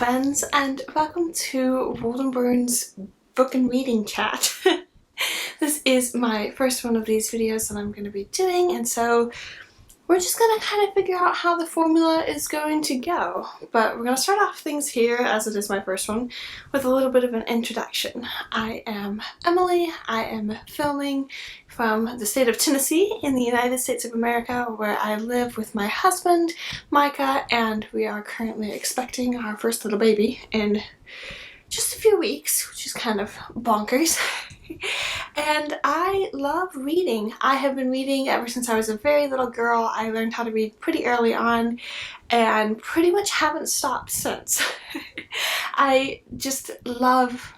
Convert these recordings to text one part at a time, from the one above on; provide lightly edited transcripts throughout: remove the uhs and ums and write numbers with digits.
friends, and welcome to Waldenburn's book and reading chat. This is my first one of these videos that I'm going to be doing, and so we're just going to kind of figure out how the formula is going to go. But we're going to start off things here, as it is my first one, with a little bit of an introduction. I am Emily. I am filming from the state of Tennessee in the United States of America, where I live with my husband, Micah, and we are currently expecting our first little baby in just a few weeks, which is kind of bonkers. And I love reading. I have been reading ever since I was a very little girl. I learned how to read pretty early on and pretty much haven't stopped since. I just love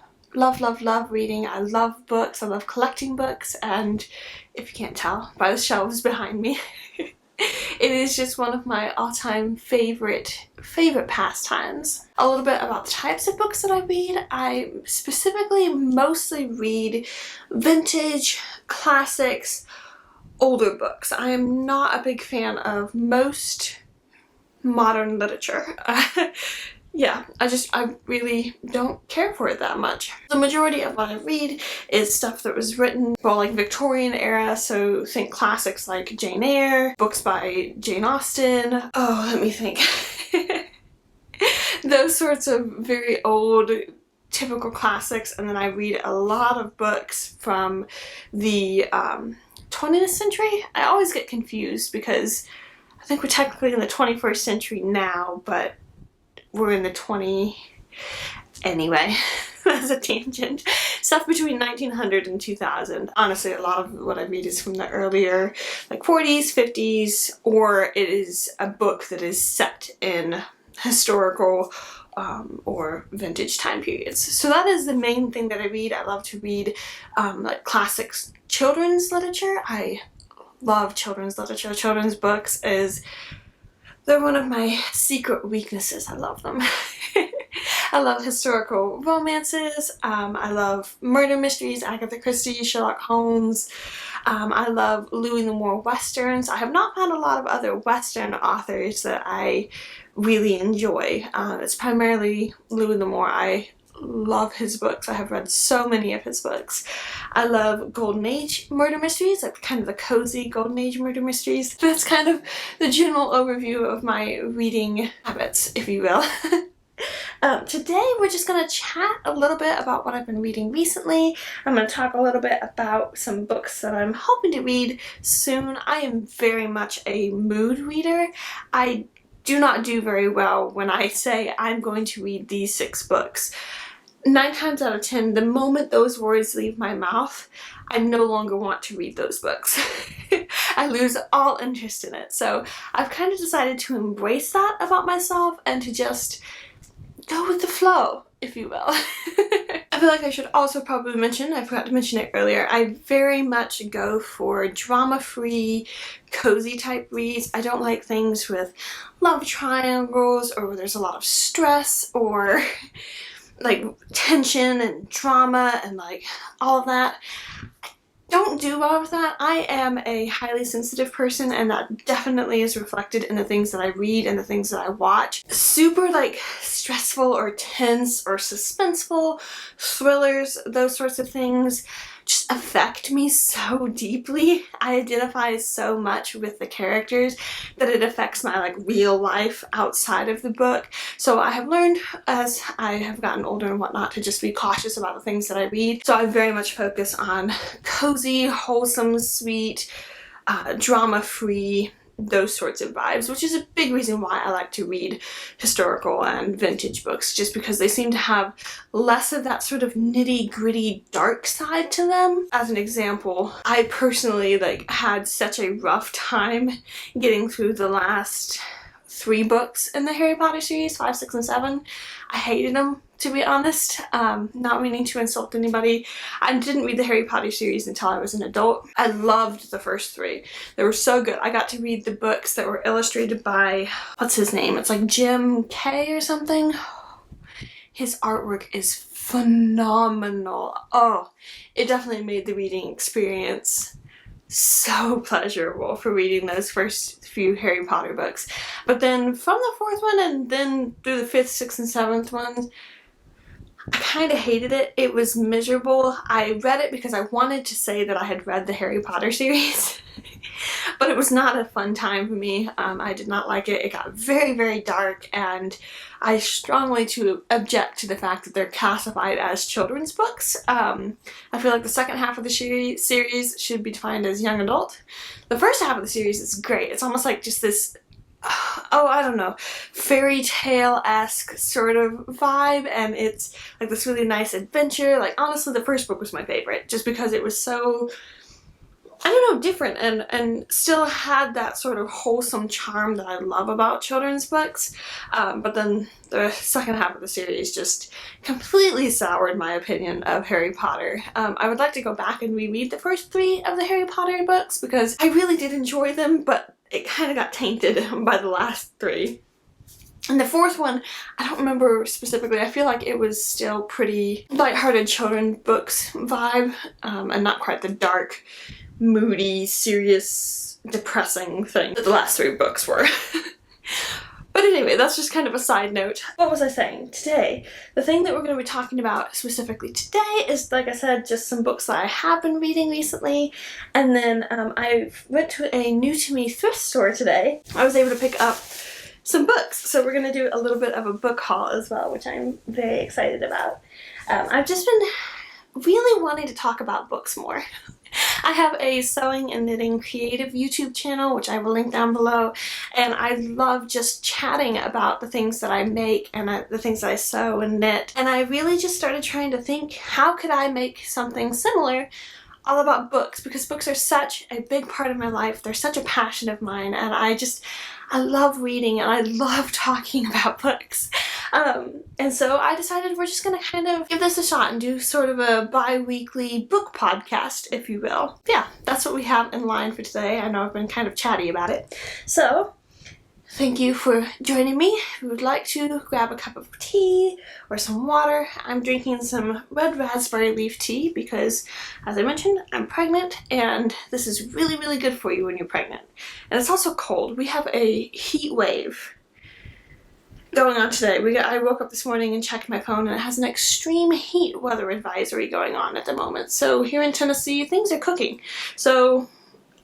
reading. I love books. I love collecting books, and if you can't tell by the shelves behind me, it is just one of my all-time favorite pastimes. A little bit about the types of books that I read. I specifically mostly read vintage, classics, older books. I am not a big fan of most modern literature. Yeah, I really don't care for it that much. The majority of what I read is stuff that was written for like Victorian era, so think classics like Jane Eyre, books by Jane Austen. Oh, let me think. Those sorts of very old, typical classics, and then I read a lot of books from the 20th century. I always get confused because I think we're technically in the 21st century now, but we're in the anyway, that's a tangent. Stuff between 1900 and 2000. Honestly, a lot of what I read is from the earlier, like 40s, 50s, or it is a book that is set in historical or vintage time periods. So that is the main thing that I read. I love to read like classics, children's literature. I love children's literature. Children's books they're one of my secret weaknesses. I love them. I love historical romances. I love murder mysteries, Agatha Christie, Sherlock Holmes. I love Louis L'Amour westerns. I have not found a lot of other western authors that I really enjoy. It's primarily Louis L'Amour. I love his books. I have read so many of his books. I love Golden Age murder mysteries, like kind of the cozy Golden Age murder mysteries. That's kind of the general overview of my reading habits, if you will. Today we're just going to chat a little bit about what I've been reading recently. I'm going to talk a little bit about some books that I'm hoping to read soon. I am very much a mood reader. I do not do very well when I say I'm going to read these 6 books. 9 times out of 10, the moment those words leave my mouth, I no longer want to read those books. I lose all interest in it. So I've kind of decided to embrace that about myself and to just go with the flow, if you will. I feel like I should also probably mention, I forgot to mention it earlier, I very much go for drama-free, cozy type reads. I don't like things with love triangles or where there's a lot of stress or like tension and drama and like all of that. I don't do well with that. I am a highly sensitive person, and that definitely is reflected in the things that I read and the things that I watch. Super like stressful or tense or suspenseful thrillers, those sorts of things just affect me so deeply. I identify so much with the characters that it affects my like real life outside of the book. So I have learned as I have gotten older and whatnot to just be cautious about the things that I read. So I very much focus on cozy, wholesome, sweet, drama-free, those sorts of vibes, which is a big reason why I like to read historical and vintage books, just because they seem to have less of that sort of nitty-gritty dark side to them. As an example, I personally had such a rough time getting through the last 3 books in the Harry Potter series, 5, 6, and 7. I hated them, to be honest. Not meaning to insult anybody. I didn't read the Harry Potter series until I was an adult. I loved the first 3. They were so good. I got to read the books that were illustrated by, what's his name? It's like Jim Kay or something. His artwork is phenomenal. Oh, it definitely made the reading experience so pleasurable for reading those first few Harry Potter books. But then from the fourth one and then through the fifth, sixth, and seventh ones, I kind of hated it. It was miserable. I read it because I wanted to say that I had read the Harry Potter series, but it was not a fun time for me. I did not like it. It got very, very dark, and I strongly object to the fact that they're classified as children's books. I feel like the second half of the series should be defined as young adult. The first half of the series is great. It's almost like just this, oh, I don't know, fairy tale-esque sort of vibe, and it's like this really nice adventure. Like, honestly, the first book was my favorite, just because it was so, I don't know, different and still had that sort of wholesome charm that I love about children's books. But then the second half of the series just completely soured my opinion of Harry Potter. I would like to go back and reread the first three of the Harry Potter books because I really did enjoy them, but it kind of got tainted by the last three. And the fourth one, I don't remember specifically. I feel like it was still pretty lighthearted children's books vibe, and not quite the dark, moody, serious, depressing thing that the last three books were. But anyway, that's just kind of a side note. What was I saying? Today, the thing that we're going to be talking about specifically today is, like I said, just some books that I have been reading recently. And then I went to a new to me thrift store today. I was able to pick up some books. So we're going to do a little bit of a book haul as well, which I'm very excited about. I've just been really wanting to talk about books more. I have a sewing and knitting creative YouTube channel, which I will link down below, and I love just chatting about the things that I make and the things that I sew and knit. And I really just started trying to think, how could I make something similar all about books, because books are such a big part of my life. They're such a passion of mine, and I love reading and I love talking about books. And so I decided we're just gonna kind of give this a shot and do sort of a bi-weekly book podcast, if you will. Yeah, that's what we have in line for today. I know I've been kind of chatty about it. So, thank you for joining me. If you would like to grab a cup of tea or some water, I'm drinking some red raspberry leaf tea because, as I mentioned, I'm pregnant and this is really, really good for you when you're pregnant. And it's also cold. We have a heat wave going on today. I woke up this morning and checked my phone and it has an extreme heat weather advisory going on at the moment. So here in Tennessee, things are cooking. So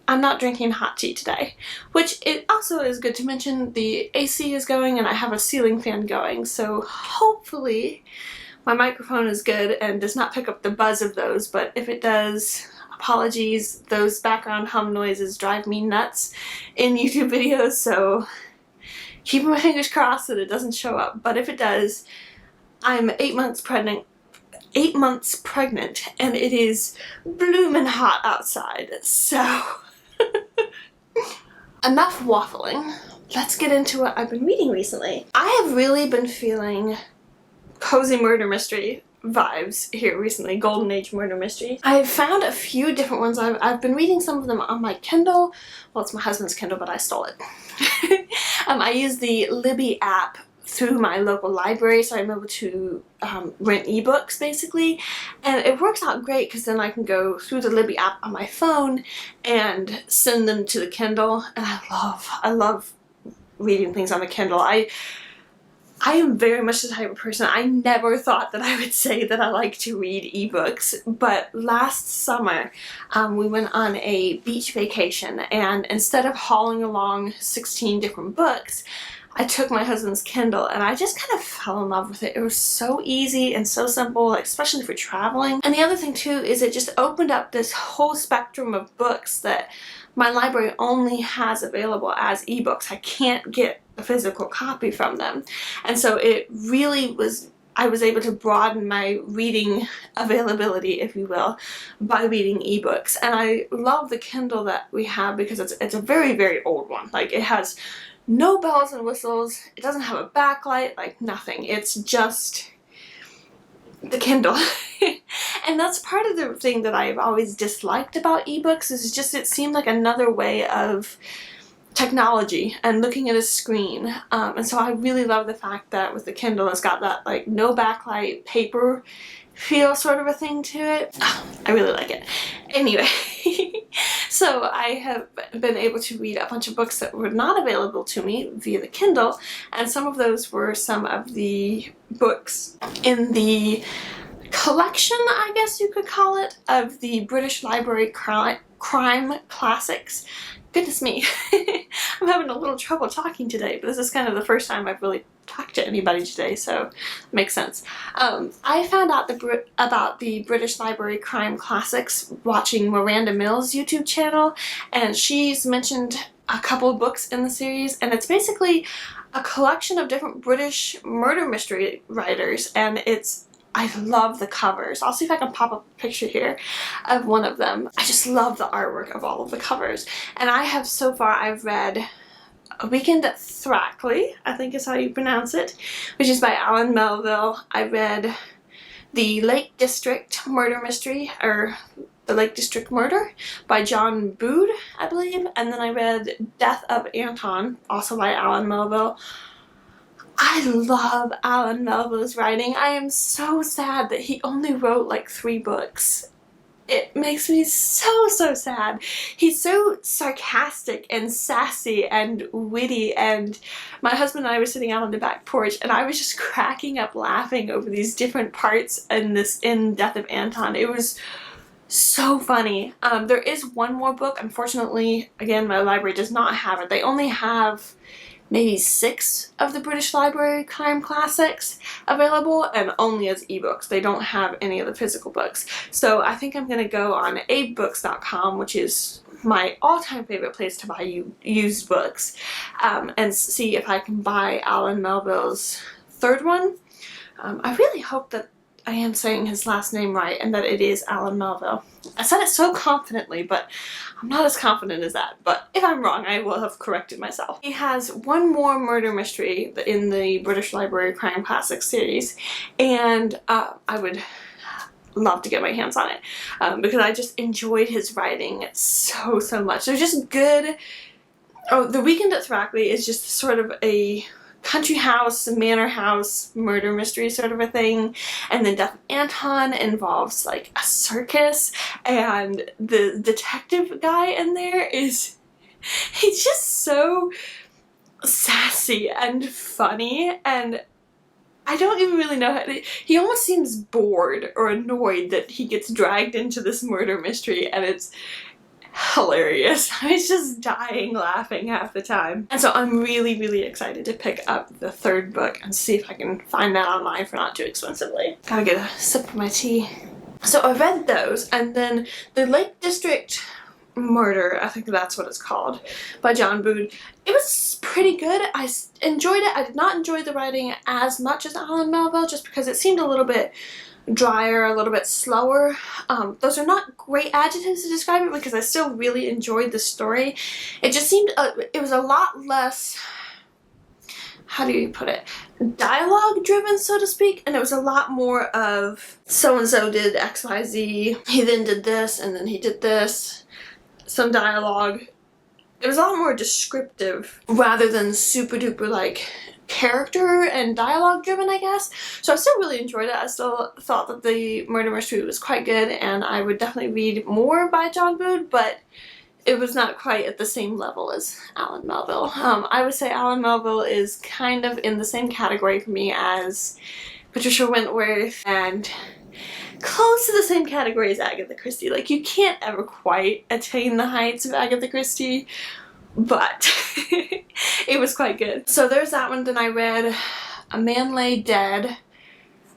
I'm not drinking hot tea today, which it also is good to mention. The AC is going and I have a ceiling fan going, so hopefully my microphone is good and does not pick up the buzz of those, but if it does, apologies. Those background hum noises drive me nuts in YouTube videos, so keeping my fingers crossed that it doesn't show up. But if it does, I'm 8 months pregnant. 8 months pregnant, and it is bloomin' hot outside, so enough waffling. Let's get into what I've been reading recently. I have really been feeling cozy murder mystery vibes here recently, golden age murder mystery. I've found a few different ones. I've been reading some of them on my Kindle. Well, it's my husband's Kindle, but I stole it. I use the Libby app through my local library, so I'm able to rent ebooks basically, and it works out great because then I can go through the Libby app on my phone and send them to the Kindle, and I love reading things on the Kindle. I am very much the type of person, I never thought that I would say that I like to read ebooks, but last summer we went on a beach vacation, and instead of hauling along 16 different books, I took my husband's Kindle and I just kind of fell in love with it. It was so easy and so simple, especially for traveling. And the other thing too is it just opened up this whole spectrum of books that my library only has available as ebooks. I can't get a physical copy from them. And so it really was, I was able to broaden my reading availability, if you will, by reading ebooks. And I love the Kindle that we have because it's a very, very old one. Like, it has no bells and whistles, it doesn't have a backlight, like nothing. It's just the Kindle. And that's part of the thing that I've always disliked about ebooks, is just it seemed like another way of technology and looking at a screen. And so I really love the fact that with the Kindle it's got that like no backlight paper feel sort of a thing to it. I really like it. Anyway, So I have been able to read a bunch of books that were not available to me via the Kindle, and some of those were some of the books in the collection, I guess you could call it, of the British Library crime classics. Goodness me, I'm having a little trouble talking today, but this is kind of the first time I've really talked to anybody today, so it makes sense. I found out about the British Library crime classics watching Miranda Mills' YouTube channel, and she's mentioned a couple of books in the series, and it's basically a collection of different British murder mystery writers, and I love the covers. I'll see if I can pop up a picture here of one of them. I just love the artwork of all of the covers. And I've read A Weekend at Thrackley, I think is how you pronounce it, which is by Alan Melville. I read The Lake District Murder Mystery, or The Lake District Murder, by John Boode, I believe. And then I read Death of Anton, also by Alan Melville. I love Alan Melville's writing. I am so sad that he only wrote like 3 books. It makes me so sad. He's so sarcastic and sassy and witty, and my husband and I were sitting out on the back porch and I was just cracking up laughing over these different parts in Death of Anton. It was so funny. There is one more book. Unfortunately, again, my library does not have it. They only have maybe 6 of the British Library crime classics available, and only as ebooks. They don't have any of the physical books. So I think I'm going to go on abebooks.com, which is my all-time favorite place to buy used books, and see if I can buy Alan Melville's 3rd one. I really hope that I am saying his last name right and that it is Alan Melville. I said it so confidently, but I'm not as confident as that. But if I'm wrong, I will have corrected myself. He has one more murder mystery in the British Library Crime Classics series, and I would love to get my hands on it because I just enjoyed his writing so much. They're just good. Oh, The Weekend at Thrackley is just sort of a country house, manor house, murder mystery sort of a thing. And then Death of Anton involves like a circus, and the detective guy in there he's just so sassy and funny, and I don't even really know he almost seems bored or annoyed that he gets dragged into this murder mystery, and it's hilarious. I was just dying laughing half the time. And so I'm really excited to pick up the 3rd book and see if I can find that online for not too expensively. Gotta get a sip of my tea. So I read those, and then The Lake District Murder, I think that's what it's called, by John Boode. It was pretty good. I enjoyed it. I did not enjoy the writing as much as Alan Melville, just because it seemed a little bit drier, a little bit slower. Those are not great adjectives to describe it because I still really enjoyed the story. It just seemed, it was a lot less, how do you put it, dialogue driven, so to speak, and it was a lot more of so-and-so did XYZ, he then did this, and then he did this, some dialogue. It was a lot more descriptive rather than super duper like character and dialogue driven, I guess. So I still really enjoyed it. I still thought that the murder mystery was quite good, and I would definitely read more by John Boode, but it was not quite at the same level as Alan Melville. I would say Alan Melville is kind of in the same category for me as Patricia Wentworth, and close to the same category as Agatha Christie. Like, you can't ever quite attain the heights of Agatha Christie, but it was quite good. So there's that one. Then I read A Man Lay Dead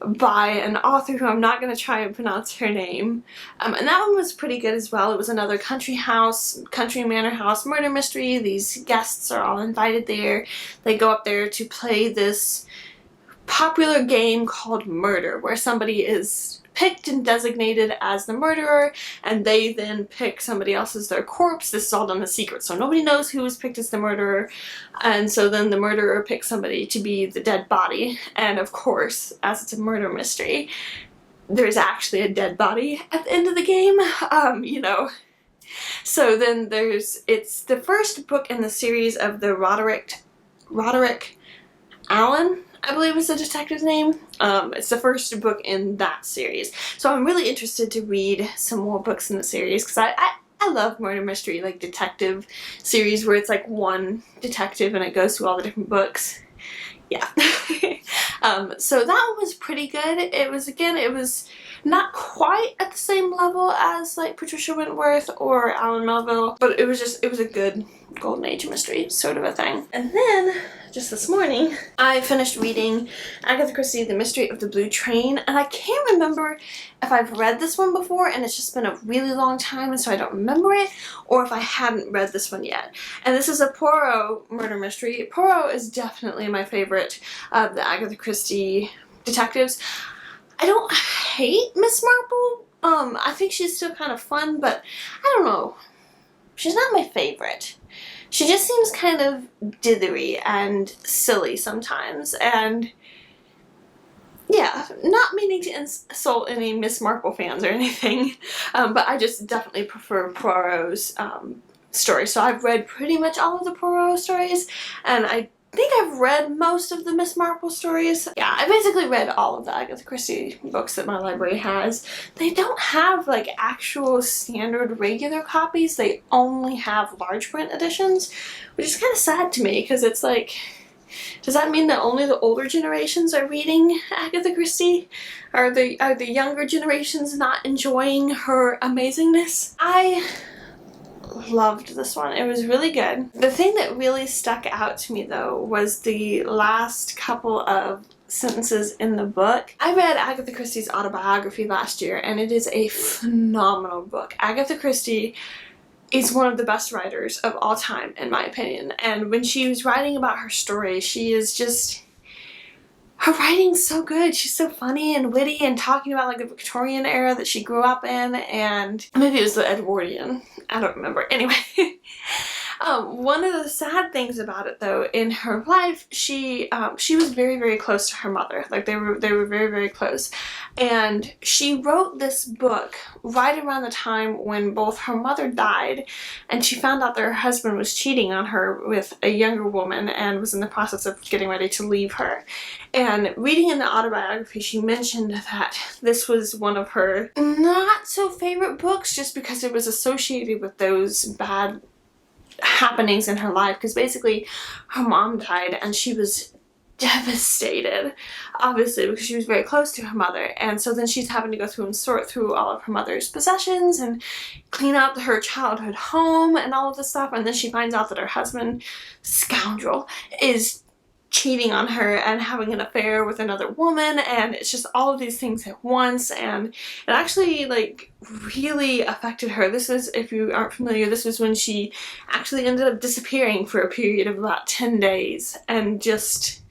by an author who I'm not going to try and pronounce her name. And that one was pretty good as well. It was another country manor house murder mystery. These guests are all invited there. They go up there to play this popular game called Murder, where somebody is picked and designated as the murderer, and they then pick somebody else as their corpse. This is all done in secret, so nobody knows who was picked as the murderer, and so then the murderer picks somebody to be the dead body. And of course, as it's a murder mystery, there's actually a dead body at the end of the game, you know. So then it's the first book in the series of the Roderick Allen, I believe is the detective's name. It's the first book in that series. So I'm really interested to read some more books in the series because I love murder mystery, like detective series where it's like one detective and it goes through all the different books. Yeah. So that one was pretty good. It was not quite at the same level as like Patricia Wentworth or Alan Melville, but it was a good golden age mystery sort of a thing. And then just this morning I finished reading Agatha Christie, The Mystery of the Blue Train, and I can't remember if I've read this one before and it's just been a really long time and so I don't remember it, or if I hadn't read this one yet. And this is a Poirot murder mystery. Poirot is definitely my favorite of the Agatha Christie detectives. I don't hate Miss Marple. I think she's still kind of fun, but I don't know. She's not my favorite. She just seems kind of dithery and silly sometimes, and yeah, not meaning to insult any Miss Marple fans or anything, but I just definitely prefer Poirot's stories. So I've read pretty much all of the Poirot stories, and I think I've read most of the Miss Marple stories. Yeah, I basically read all of the Agatha Christie books that my library has. They don't have like actual standard regular copies. They only have large print editions, which is kind of sad to me because it's like, does that mean that only the older generations are reading Agatha Christie? Are the younger generations not enjoying her amazingness? I loved this one. It was really good. The thing that really stuck out to me though was the last couple of sentences in the book. I read Agatha Christie's autobiography last year and it is a phenomenal book. Agatha Christie is one of the best writers of all time in my opinion, and when she was writing about her story, she is just, her writing's so good. She's so funny and witty and talking about like the Victorian era that she grew up in, and maybe it was the Edwardian. I don't remember. Anyway, one of the sad things about it though, in her life, she was very, very close to her mother. Like they were very, very close. And she wrote this book right around the time when both her mother died and she found out that her husband was cheating on her with a younger woman and was in the process of getting ready to leave her. And reading in the autobiography, she mentioned that this was one of her not so favorite books just because it was associated with those bad happenings in her life, because basically her mom died and she was devastated, obviously, because she was very close to her mother, and so then she's having to go through and sort through all of her mother's possessions and clean up her childhood home and all of this stuff, and then she finds out that her husband, scoundrel, is cheating on her and having an affair with another woman, and it's just all of these things at once, and it actually like really affected her. This is, if you aren't familiar, this was when she actually ended up disappearing for a period of about 10 days, and just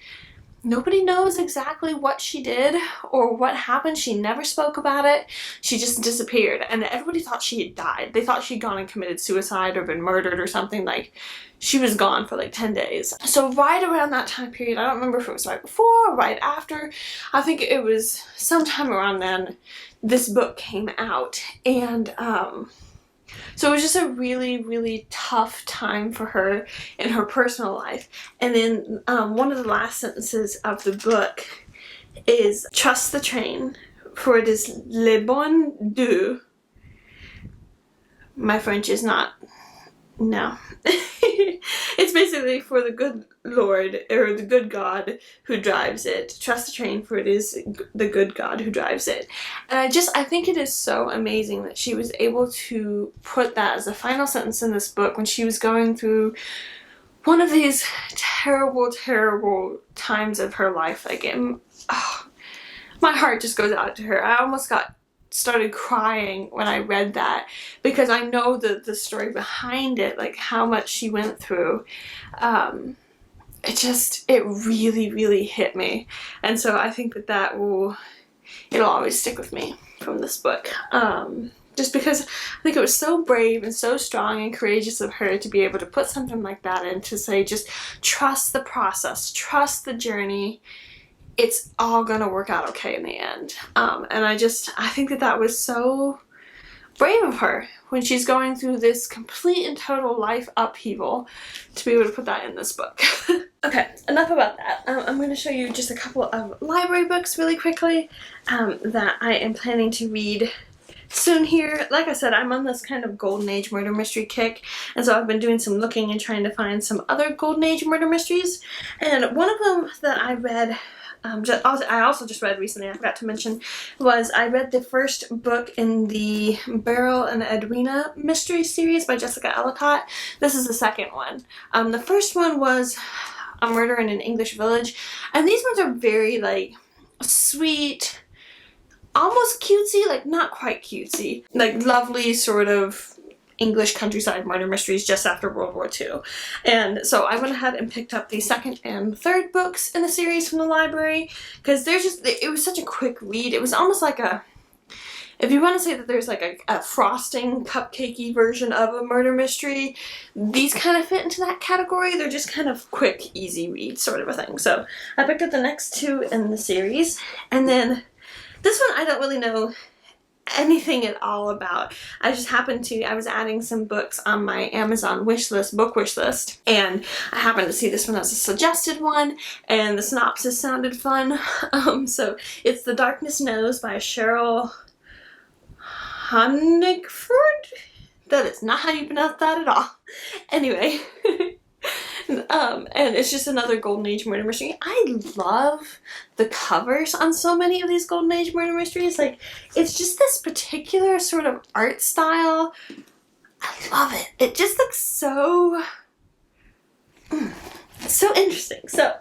nobody knows exactly what she did or what happened. She never spoke about it. She just disappeared, and everybody thought she had died. They thought she'd gone and committed suicide or been murdered or something. Like, she was gone for like 10 days. So right around that time period, I don't remember if it was right before or right after, I think it was sometime around then, this book came out, and so it was just a really, really tough time for her in her personal life. And then one of the last sentences of the book is, "Trust the train, for it is le bon Dieu." My French is not, no. It's basically, for the good Lord, or the good God who drives it. Trust the train, for it is the good God who drives it. And I think it is so amazing that she was able to put that as the final sentence in this book when she was going through one of these terrible, terrible times of her life. Like, my heart just goes out to her. I almost started crying when I read that, because I know the story behind it, like how much she went through. It really, really hit me, and so I think it'll always stick with me from this book. Just because I think it was so brave and so strong and courageous of her to be able to put something like that in, to say, just trust the process, trust the journey. It's all gonna work out okay in the end. And I think that was so brave of her when she's going through this complete and total life upheaval, to be able to put that in this book. Okay, enough about that. I'm going to show you just a couple of library books really quickly that I am planning to read soon here. Like I said, I'm on this kind of golden age murder mystery kick, and so I've been doing some looking and trying to find some other golden age murder mysteries. And one of them that I read, I also just read recently, I forgot to mention, was I read the first book in the Beryl and Edwina mystery series by Jessica Ellicott. This is the second one. The first one was A Murder in an English Village, and these ones are very like sweet, almost cutesy, like not quite cutesy, like lovely sort of English countryside murder mysteries just after World War II. And so I went ahead and picked up the second and third books in the series from the library, because it was such a quick read. It was almost like if you want to say that there's like a frosting cupcakey version of a murder mystery, these kind of fit into that category. They're just kind of quick, easy read sort of a thing. So I picked up the next two in the series, and then this one I don't really know anything at all about. I just happened to, I was adding some books on my Amazon book wish list, and I happened to see this one as a suggested one, and the synopsis sounded fun. So it's The Darkness Knows by Cheryl Honigford. That is not how you pronounce that at all. Anyway. And it's just another Golden Age murder mystery. I love the covers on so many of these Golden Age murder mysteries. Like, it's just this particular sort of art style. I love it. It just looks so interesting. So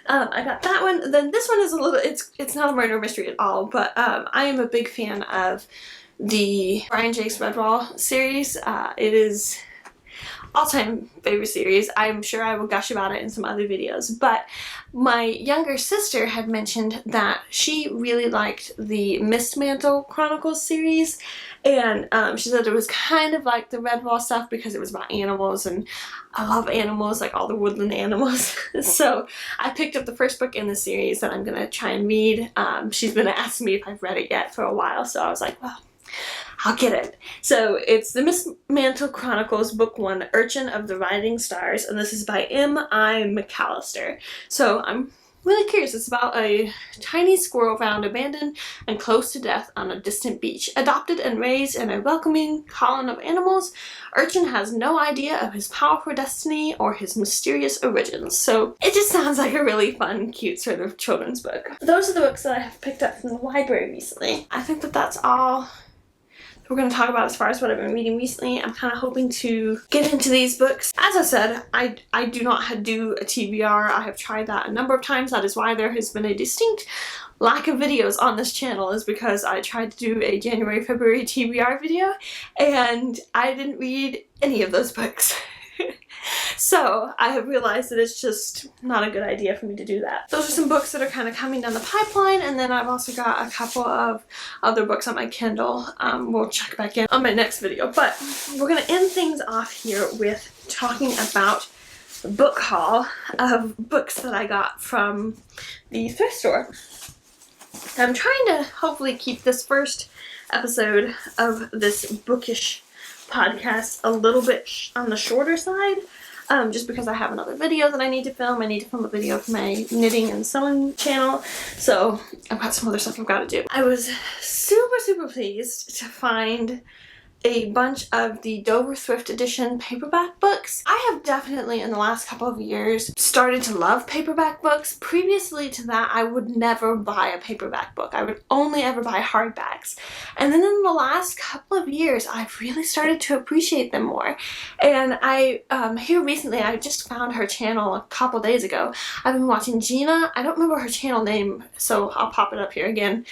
I got that one. Then this one is a little, it's not a murder mystery at all, but I am a big fan of the Brian Jacques Redwall series. It is all-time favorite series. I'm sure I will gush about it in some other videos, but my younger sister had mentioned that she really liked the Mistmantle Chronicles series, and she said it was kind of like the Redwall stuff because it was about animals, and I love animals, like all the woodland animals. So I picked up the first book in the series that I'm gonna try and read. She's been asking me if I've read it yet for a while, so I was like, well, I'll get it. So it's the Mistmantle Chronicles Book 1, Urchin of the Riding Stars, and this is by M.I. McAllister. So I'm really curious. It's about a tiny squirrel found abandoned and close to death on a distant beach. Adopted and raised in a welcoming colony of animals, Urchin has no idea of his powerful destiny or his mysterious origins. So it just sounds like a really fun, cute sort of children's book. Those are the books that I have picked up from the library recently. I think that that's all we're going to talk about as far as what I've been reading recently. I'm kind of hoping to get into these books. As I said, I do not do a TBR. I have tried that a number of times. That is why there has been a distinct lack of videos on this channel, is because I tried to do a January-February TBR video and I didn't read any of those books. So I have realized that it's just not a good idea for me to do that. Those are some books that are kind of coming down the pipeline, and then I've also got a couple of other books on my Kindle. We'll check back in on my next video, but we're going to end things off here with talking about the book haul of books that I got from the thrift store. I'm trying to hopefully keep this first episode of this bookish podcast a little bit on the shorter side, just because I have another video that I need to film. I need to film a video for my knitting and sewing channel, so I've got some other stuff I've got to do. I was super pleased to find a bunch of the Dover Thrift Edition paperback books. I have definitely in the last couple of years started to love paperback books. Previously to that, I would never buy a paperback book. I would only ever buy hardbacks. And then in the last couple of years, I've really started to appreciate them more. And here recently, I just found her channel a couple days ago. I've been watching Gina. I don't remember her channel name, so I'll pop it up here again.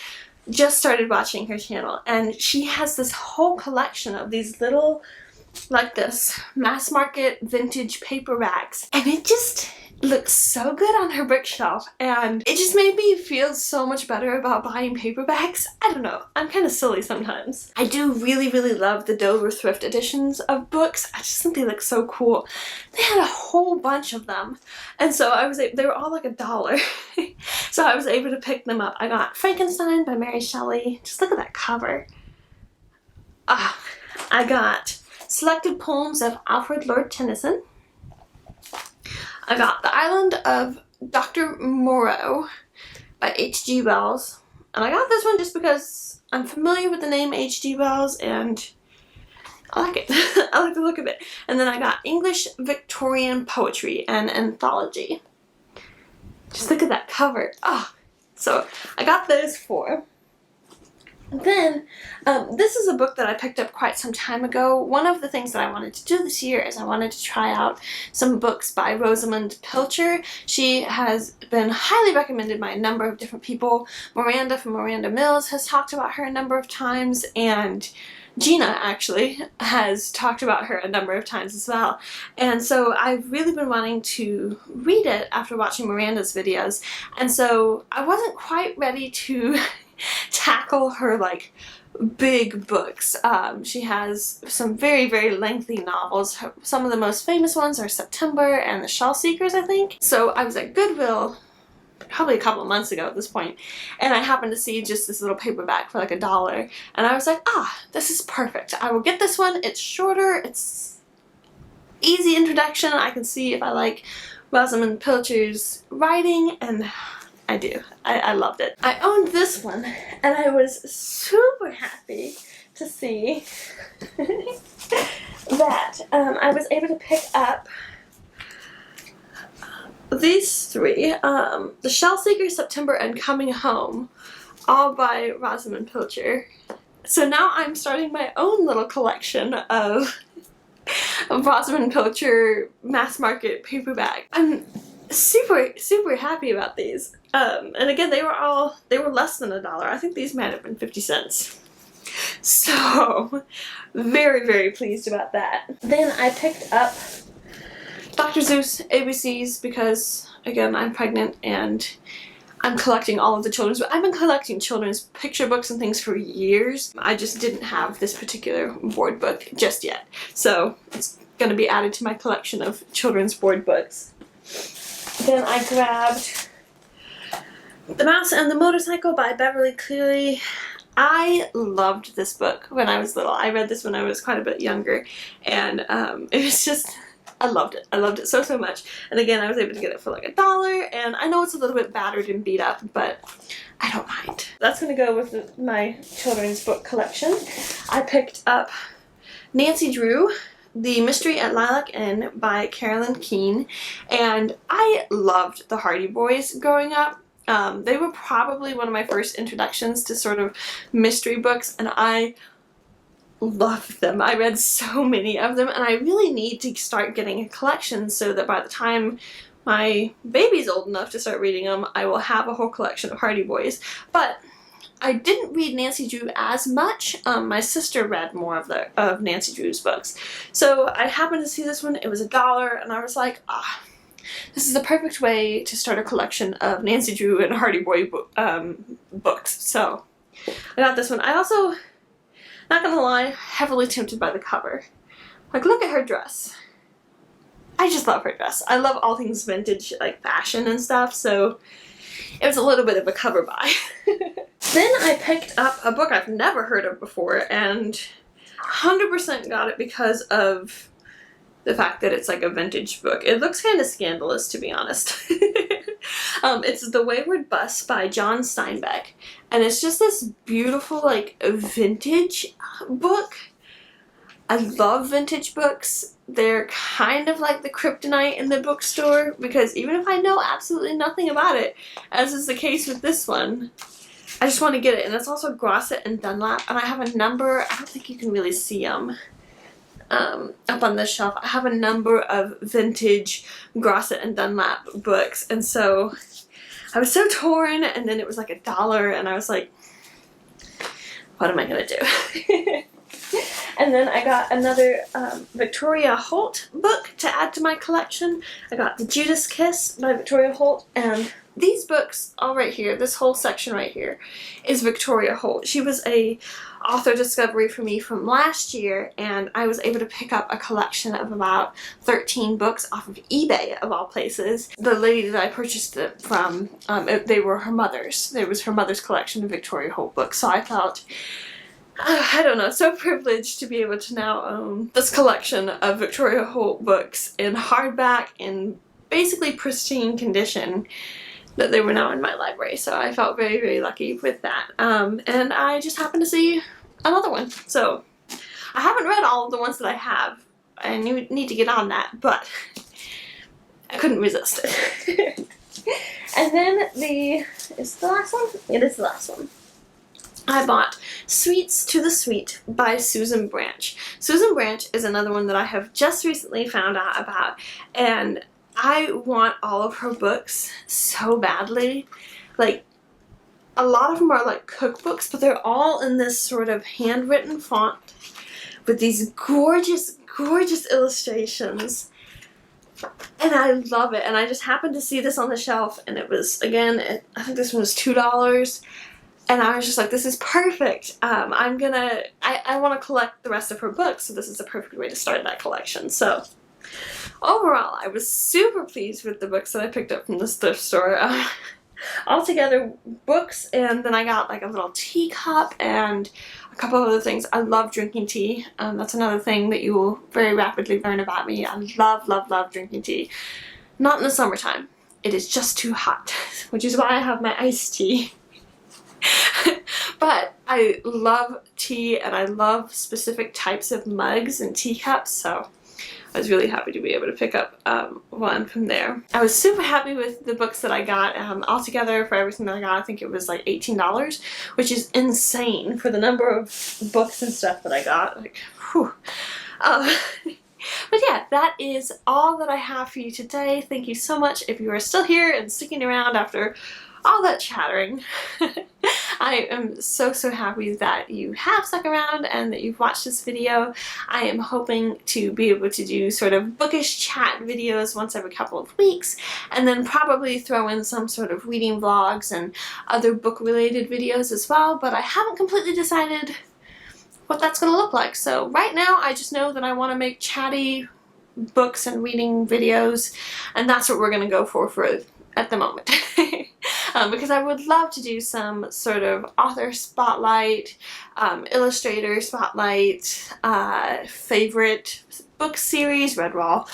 Just started watching her channel, and she has this whole collection of these little, like this, mass market vintage paperbacks, and it just looks so good on her bookshelf, and it just made me feel so much better about buying paperbacks. I don't know, I'm kind of silly sometimes. I do really love the Dover Thrift editions of books. I just think they look so cool. They had a whole bunch of them, and so they were all like $1. So I was able to pick them up. I got Frankenstein by Mary Shelley. Just look at that cover. I got Selected Poems of Alfred Lord Tennyson. I got The Island of Dr. Moreau by H.G. Wells. And I got this one just because I'm familiar with the name H.G. Wells, and I like it. I like the look of it. And then I got English Victorian Poetry, an anthology. Just look at that cover. Oh, so I got those 4. Then, this is a book that I picked up quite some time ago. One of the things that I wanted to do this year is I wanted to try out some books by Rosamund Pilcher. She has been highly recommended by a number of different people. Miranda from Miranda Mills has talked about her a number of times, and Gina actually has talked about her a number of times as well. And so I've really been wanting to read it after watching Miranda's videos. And so I wasn't quite ready to tackle her like big books. She has some very, very lengthy novels. Some of the most famous ones are September and The Shell Seekers, I think. So I was at Goodwill probably a couple of months ago at this point, and I happened to see just this little paperback for like $1, and I was like, this is perfect. I will get this one. It's shorter, it's easy introduction. I can see if I like Rosamund Pilcher's writing, and I do. I loved it. I owned this one, and I was super happy to see that I was able to pick up these 3, The Shell Seeker, September, and Coming Home, all by Rosamund Pilcher. So now I'm starting my own little collection of Rosamund Pilcher mass market paperback. I'm super, super happy about these. And again, they were less than $1. I think these might have been 50 cents. So, very, very pleased about that. Then I picked up Dr. Seuss ABCs because, again, I'm pregnant and I'm collecting all of the children's books. I've been collecting children's picture books and things for years. I just didn't have this particular board book just yet. So it's going to be added to my collection of children's board books. Then I grabbed The Mouse and the Motorcycle by Beverly Cleary. I loved this book when I was little. I read this when I was quite a bit younger, and it was just, I loved it. I loved it so, so much. And again, I was able to get it for like $1, and I know it's a little bit battered and beat up, but I don't mind. That's going to go with my children's book collection. I picked up Nancy Drew, The Mystery at Lilac Inn by Carolyn Keene, and I loved the Hardy Boys growing up. They were probably one of my first introductions to sort of mystery books, and I loved them. I read so many of them, and I really need to start getting a collection so that by the time my baby's old enough to start reading them, I will have a whole collection of Hardy Boys. But I didn't read Nancy Drew as much. My sister read more of Nancy Drew's books. So I happened to see this one. It was $1, and I was like, this is the perfect way to start a collection of Nancy Drew and Hardy Boy books. So I got this one. I also, not gonna lie, heavily tempted by the cover. Like, look at her dress. I just love her dress. I love all things vintage, like fashion and stuff, so it was a little bit of a cover buy. Then I picked up a book I've never heard of before, and 100% got it because of the fact that it's like a vintage book. It looks kind of scandalous, to be honest. It's The Wayward Bus by John Steinbeck, and it's just this beautiful, like, vintage book. I love vintage books. They're kind of like the kryptonite in the bookstore, because even if I know absolutely nothing about it, as is the case with this one, I just want to get it. And it's also Grosset and Dunlap, and I have a number, I don't think you can really see them up on this shelf. I have a number of vintage Grosset and Dunlap books, and so I was so torn, and then it was like $1, and I was like, what am I gonna do? And then I got another Victoria Holt book to add to my collection. I got The Judas Kiss by Victoria Holt, and these books all right here, this whole section right here, is Victoria Holt. She was a author discovery for me from last year, and I was able to pick up a collection of about 13 books off of eBay, of all places. The lady that I purchased it from, they were her mother's. There was her mother's collection of Victoria Holt books, so I felt, I don't know, so privileged to be able to now own this collection of Victoria Holt books in hardback, in basically pristine condition. that they were now in my library, so I felt very, very lucky with that. And I just happened to see another one. So I haven't read all of the ones that I have. I need to get on that, but I couldn't resist it. And then is the last one? It is the last one. I bought Sweets to the Sweet by Susan Branch. Susan Branch is another one that I have just recently found out about, and I want all of her books so badly. Like, a lot of them are like cookbooks, but they're all in this sort of handwritten font with these gorgeous, gorgeous illustrations. And I love it. And I just happened to see this on the shelf, and it was, again, I think this one was $2. And I was just like, this is perfect. I want to collect the rest of her books, so this is a perfect way to start that collection. So overall, I was super pleased with the books that I picked up from this thrift store. Altogether, books, and then I got like a little teacup and a couple of other things. I love drinking tea. That's another thing that you will very rapidly learn about me. I love, love, love drinking tea. Not in the summertime. It is just too hot, which is why I have my iced tea. But I love tea, and I love specific types of mugs and teacups, so I was really happy to be able to pick up one from there. I was super happy with the books that I got. Altogether, for everything that I got, I think it was like $18, which is insane for the number of books and stuff that I got. Like, whew. But yeah, that is all that I have for you today. Thank you so much if you are still here and sticking around after all that chattering. I am so, so happy that you have stuck around and that you've watched this video. I am hoping to be able to do sort of bookish chat videos once every couple of weeks, and then probably throw in some sort of reading vlogs and other book related videos as well, but I haven't completely decided what that's going to look like. So right now I just know that I want to make chatty books and reading videos, and that's what we're going to go for at the moment. Because I would love to do some sort of author spotlight, illustrator spotlight, favorite book series, Redwall,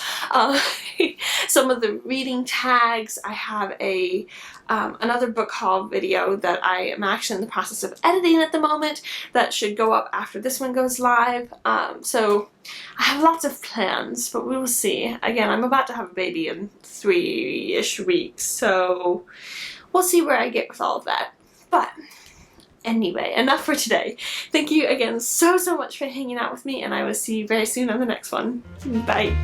some of the reading tags. I have another book haul video that I am actually in the process of editing at the moment that should go up after this one goes live. So I have lots of plans, but we will see. Again, I'm about to have a baby in 3-ish weeks, so we'll see where I get with all of that. But anyway, enough for today. Thank you again so, so much for hanging out with me, and I will see you very soon on the next one. Bye.